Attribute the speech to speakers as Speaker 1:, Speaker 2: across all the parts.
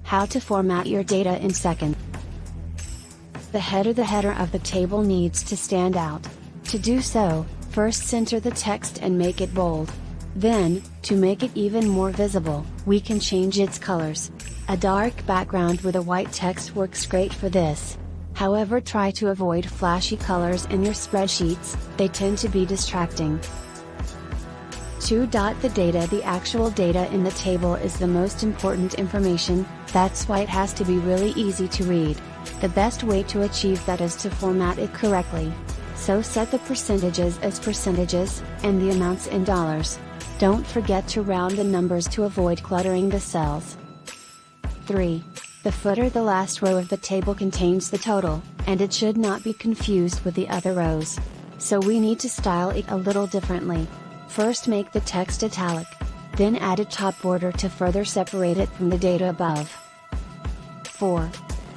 Speaker 1: How to format your data in seconds. The header of the table needs to stand out. To do so, first center the text and make it bold. Then, to make it even more visible, we can change its colors. A dark background with a white text works great for this. However, try to avoid flashy colors in your spreadsheets, they tend to be distracting. 2. The data. The actual data in the table is the most important information, that's why it has to be really easy to read. The best way to achieve that is to format it correctly. So set the percentages as percentages, and the amounts in dollars. Don't forget to round the numbers to avoid cluttering the cells. 3. The footer. The last row of the table contains the total, and it should not be confused with the other rows. So we need to style it a little differently. First make the text italic. Then add a top border to further separate it from the data above. 4.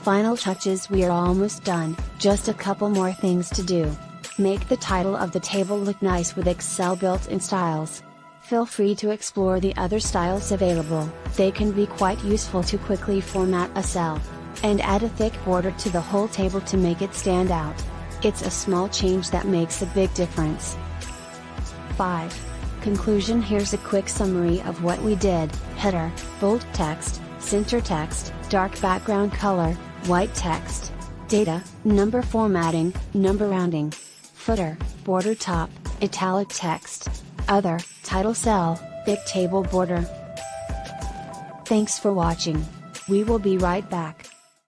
Speaker 1: Final touches. We are almost done, just a couple more things to do. Make the title of the table look nice with Excel built-in styles. Feel free to explore the other styles available, they can be quite useful to quickly format a cell. And add a thick border to the whole table to make it stand out. It's a small change that makes a big difference. 5. Conclusion. Here's a quick summary of what we did: header, bold text, center text, dark background color, white text. Data, number formatting, number rounding. Footer, border top, italic text. Other, title cell, big table border. Thanks for watching. We will be right back.